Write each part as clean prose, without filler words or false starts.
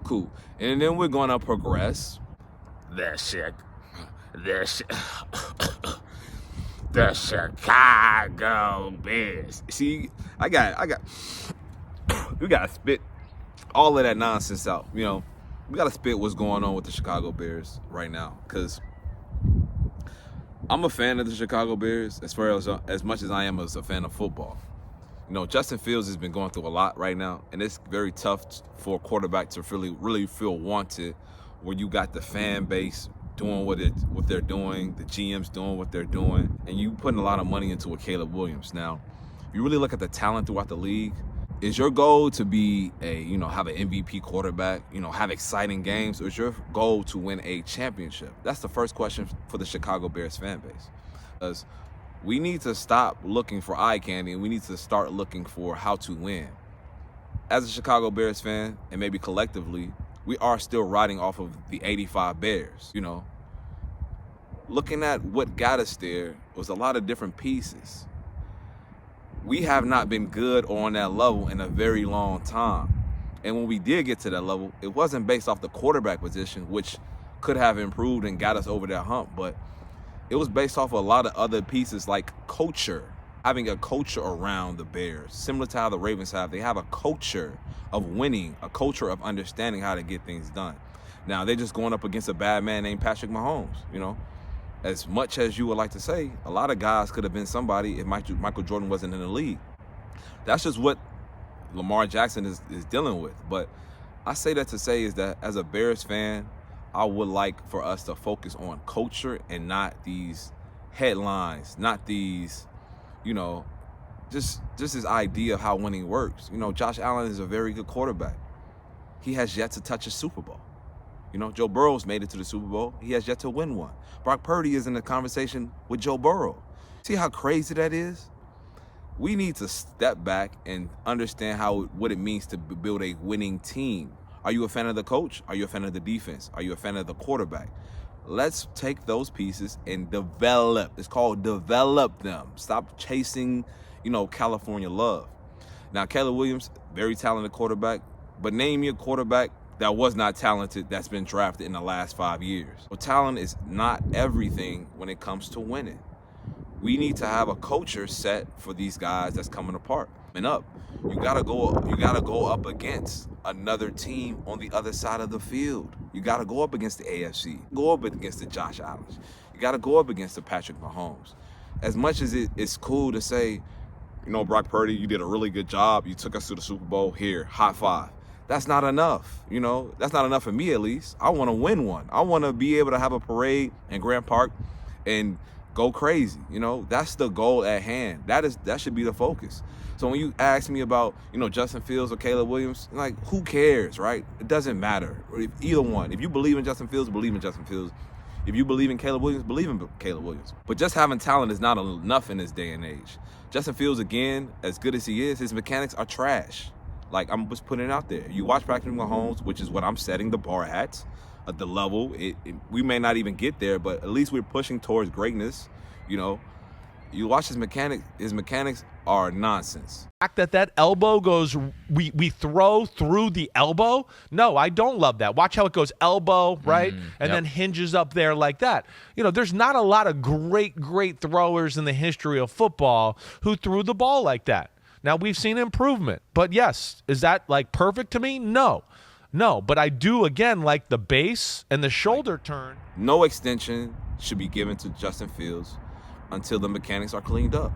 Cool. And then we're going to progress. The Chicago Bears. See, we got to spit all of that nonsense out. You know, we got to spit what's going on with the Chicago Bears right now, because I'm a fan of the Chicago Bears as much as I am as a fan of football. You know, Justin Fields has been going through a lot right now, and it's very tough for a quarterback to really feel wanted, where you got the fan base doing what they're doing, the GMs doing what they're doing, and you putting a lot of money into a Caleb Williams. Now, if you really look at the talent throughout the league, is your goal to be have an MVP quarterback, have exciting games, or is your goal to win a championship? That's the first question for the Chicago Bears fan base. Because we need to stop looking for eye candy, and we need to start looking for how to win. As a Chicago Bears fan, and maybe collectively, we are still riding off of the 85 Bears, Looking at what got us there was a lot of different pieces. We have not been good on that level in a very long time. And when we did get to that level, it wasn't based off the quarterback position, which could have improved and got us over that hump, but it was based off a lot of other pieces like culture, having a culture around the Bears, similar to how the Ravens have. They have a culture of winning, a culture of understanding how to get things done. Now, they're just going up against a bad man named Patrick Mahomes, As much as you would like to say, a lot of guys could have been somebody if Michael Jordan wasn't in the league. That's just what Lamar Jackson is dealing with. But I say that to say is that as a Bears fan, I would like for us to focus on culture and not these headlines, not these, just this idea of how winning works. Josh Allen is a very good quarterback. He has yet to touch a Super Bowl. Joe Burrow's made it to the Super Bowl. He has yet to win one. Brock Purdy is in the conversation with Joe Burrow. See how crazy that is? We need to step back and understand what it means to build a winning team. Are you a fan of the coach? Are you a fan of the defense? Are you a fan of the quarterback? Let's take those pieces and develop. It's called develop them. Stop chasing, California love. Now, Caleb Williams, very talented quarterback, but name me a quarterback that was not talented that's been drafted in the last 5 years. Well, talent is not everything when it comes to winning. We need to have a culture set for these guys that's coming apart and up. You gotta go up against another team on the other side of the field. You gotta go up against the AFC, go up against the Josh Allens. You gotta go up against the Patrick Mahomes. As much as it's cool to say, Brock Purdy, you did a really good job. You took us to the Super Bowl. Here, high five. That's not enough. That's not enough for me, at least. I want to win one. I want to be able to have a parade in Grant Park and go crazy. That's the goal at hand. That should be the focus. So when you ask me about, Justin Fields or Caleb Williams, who cares, right? It doesn't matter. Either one. If you believe in Justin Fields, believe in Justin Fields. If you believe in Caleb Williams, believe in Caleb Williams. But just having talent is not enough in this day and age. Justin Fields, again, as good as he is, his mechanics are trash. I'm just putting it out there. You watch Patrick Mahomes, which is what I'm setting the bar at the level. We may not even get there, but at least we're pushing towards greatness. You watch his mechanics are nonsense. The fact that elbow goes, we throw through the elbow. No, I don't love that. Watch how it goes elbow, right? And then hinges up there like that. There's not a lot of great throwers in the history of football who threw the ball like that. Now, we've seen improvement, but yes, is that perfect to me? No, but I do, again, like the base and the shoulder turn. No extension should be given to Justin Fields until the mechanics are cleaned up.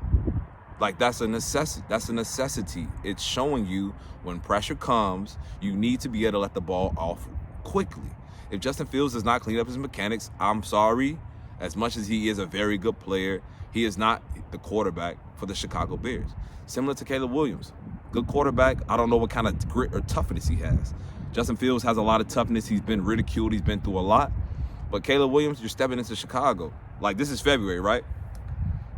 That's a necessity. It's showing you when pressure comes, you need to be able to let the ball off quickly. If Justin Fields does not clean up his mechanics, I'm sorry. As much as he is a very good player, he is not the quarterback for the Chicago Bears. Similar to Caleb Williams. Good quarterback. I don't know what kind of grit or toughness he has. Justin Fields has a lot of toughness. He's been ridiculed. He's been through a lot. But Caleb Williams, you're stepping into Chicago. This is February, right?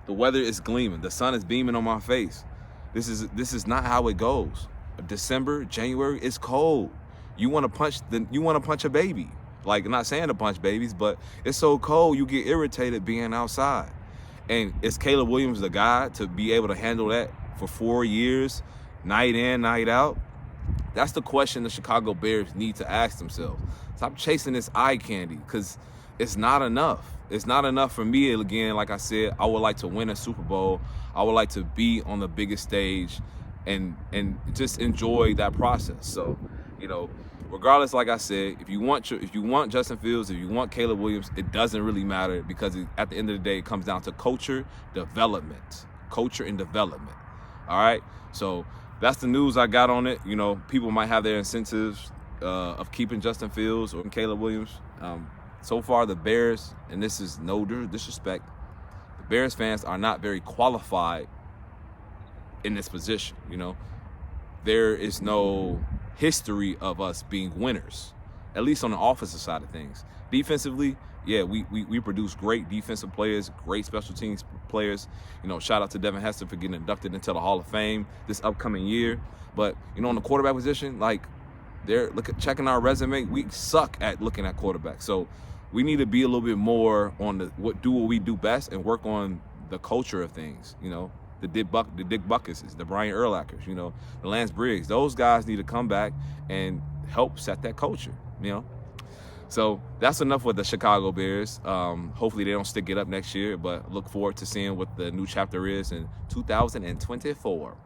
The weather is gleaming. The sun is beaming on my face. This is not how it goes. December, January, it's cold. You want to punch a baby. I'm not saying to punch babies, but it's so cold you get irritated being outside. And is Caleb Williams the guy to be able to handle that for 4 years, night in, night out? That's the question the Chicago Bears need to ask themselves. Stop chasing this eye candy, because it's not enough. It's not enough for me. Again, like I said, I would like to win a Super Bowl. I would like to be on the biggest stage and just enjoy that process. So, you know, regardless, like I said, if you want Justin Fields, if you want Caleb Williams, it doesn't really matter, because at the end of the day, it comes down to culture development. Culture and development. All right? So that's the news I got on it. You know, people might have their incentives of keeping Justin Fields or Caleb Williams. So far, the Bears, and this is no disrespect, the Bears fans are not very qualified in this position. You know, there is no history of us being winners, at least on the offensive side of things. Defensively, yeah, we produce great defensive players, great special teams players. You know, shout out to Devin Hester for getting inducted into the Hall of Fame this upcoming year. But, you know, on the quarterback position, like, checking our resume, we suck at looking at quarterbacks. So we need to be a little bit more on what we do best and work on the culture of things. You know, the Dick Buckuses, the Brian Urlachers, you know, the Lance Briggs. Those guys need to come back and help set that culture, you know. So that's enough with the Chicago Bears. Hopefully they don't stick it up next year, but look forward to seeing what the new chapter is in 2024.